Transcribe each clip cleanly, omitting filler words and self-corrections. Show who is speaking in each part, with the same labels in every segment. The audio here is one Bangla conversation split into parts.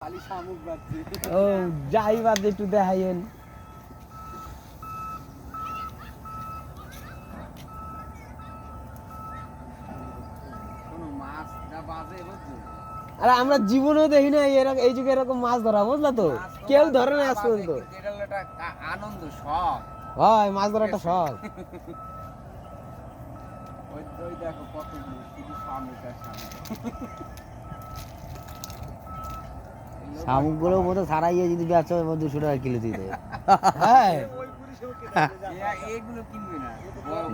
Speaker 1: খালি শামুক বাজছে।
Speaker 2: ও যাই বাজে একটু দেখাইয়েন।
Speaker 1: কোনো মাছ যা বাজে বুঝছো?
Speaker 2: আরে আমরা জীবনেও দেখি না এই যুগে এরকম মাছ ধরা, বুঝলা তো? কেউ ধরে না আজ পর্যন্ত।
Speaker 1: এটা হলো একটা আনন্দ, শখ।
Speaker 2: হয় মাছ ধরা একটা শখ।
Speaker 1: ওই দেখো কত শুধু শামুক আর শামুক।
Speaker 3: শামুক গুলো মতো ছাড়াইয়ে যদি বেচো 200 টাকা কিলো দিতে।
Speaker 2: হ্যাঁ
Speaker 1: এগুলো কিনবে না।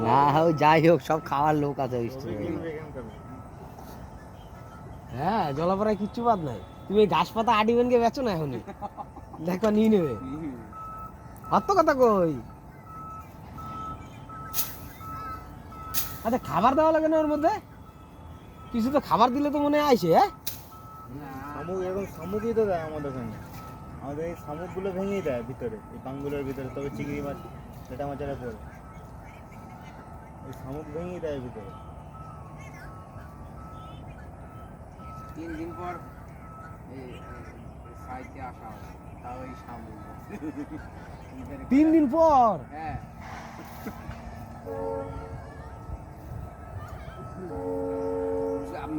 Speaker 3: না ওই যাই হোক সব খাওয়ার লোক আছে ওই স্টোরে।
Speaker 2: হ্যাঁ জলাপাড়ায় কিচ্ছু বাদ নাই। তুমি এই ঘাস পাতা আডিবেনকে বেচো না এখনই, দেখো নিয়ে নেবে। অত কথা কই। আচ্ছা খাবার দেওয়া লাগে না ওর মধ্যে? কিছু তো খাবার দিলে তো মনে হয় আইসে। হ্যাঁ
Speaker 4: শামুক এরকম শামুকই তো দেয় আমাদের ওখানে। আমাদের এই শামুকগুলো ভেঙেই দেয় ভিতরে, এই পাঙ্গুলোর ভিতরে, তবে চিংড়ি মাছ যেটা মাছেরা পড়ে ওই শামুক ভেঙেই দেয় ভিতরে।
Speaker 1: 3 দিন পর এই সাইতে আসা হবে, তাও এই শামুক।
Speaker 2: 3 দিন পর?
Speaker 1: হ্যাঁ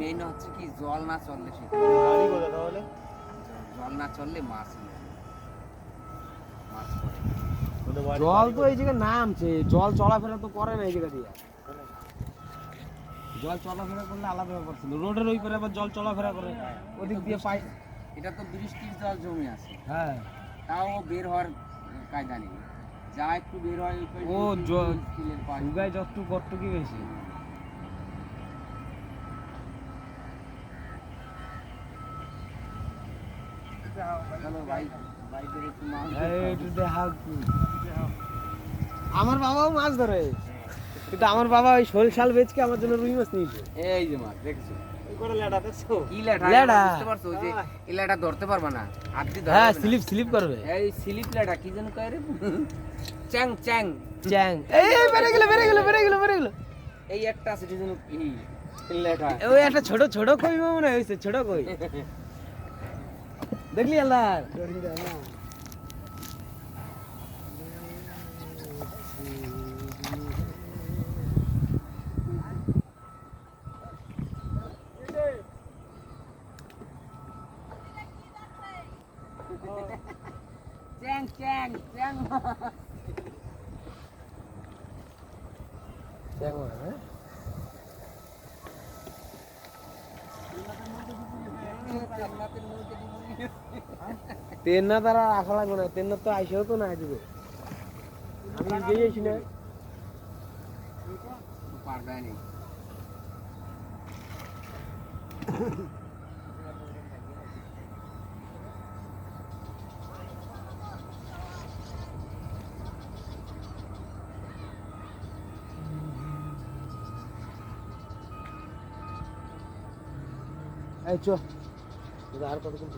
Speaker 1: মেন হচ্ছে কি জল না চললে সে
Speaker 4: বাড়ি কোথায় তাহলে?
Speaker 1: জল না চললে মাছ নেই। মাছ পড়ে।
Speaker 4: তোদের বাড়ি-
Speaker 2: জল
Speaker 4: বাড়ি
Speaker 2: তো এই জায়গায় নামছে, জল চলাফেরা তো করে না এই জায়গা দিয়ে। জল চলাফেরা করলে আলাদা ব্যাপার ছিল। রোডের ওই পারে আবার জল চলাফেরা করে, ওদিক দিয়ে পাই।
Speaker 1: এটা তো বৃষ্টির জল জমে আছে,
Speaker 2: হ্যাঁ
Speaker 1: তাও ও বের হওয়ার কায়দা নেই। যা একটু বের হয় ওই
Speaker 2: ও জল
Speaker 1: স্টিলের পাইপ।
Speaker 2: উগায় যতটুকু গর্তকি বেশি।
Speaker 1: চলো ভাই, বাইকের একটু মাছ
Speaker 2: এই একটু দেখাও কি। আমার বাবাও মাছ ধরে, কিন্তু আমার বাবা ওই শোল শাল বেচকে আমার জন্য রুই মাছ নিয়েছে।
Speaker 1: এই যে মাছ দেখছো
Speaker 4: ওই করে লেডা দেখছো?
Speaker 1: কি লেঠা
Speaker 2: লেঠা।
Speaker 1: বুঝতে পারছো? ওই যে এই লেঠা ধরতে পারবা না, হাত দিয়ে ধরা
Speaker 2: হ্যাঁ
Speaker 1: যাবে না।
Speaker 2: স্লিপ স্লিপ করবে।
Speaker 1: এই স্লিপ লেঠা কি যেন কয় রে, চ্যাং চ্যাং।
Speaker 2: চ্যাং এই বেড়ে গেল বেড়ে গেল বেড়ে গেল বেড়ে গেল।
Speaker 1: এই একটা আছে যেন কি লেঠা।
Speaker 2: ওই একটা ছোট ছোট কই মনে হয়েছে, ছোট কই দেখলি আল্লাহ।
Speaker 1: চ্যাং চ্যাং চ্যাং।
Speaker 2: চ্যাং হ্যাঁ তেন্না তারা আশা লাগবে না, তেন্না তো আইসেও তো না আজকে। আমি গিয়েছি না।
Speaker 1: পারবে নেই।
Speaker 2: এই চো আর কতক্ষণ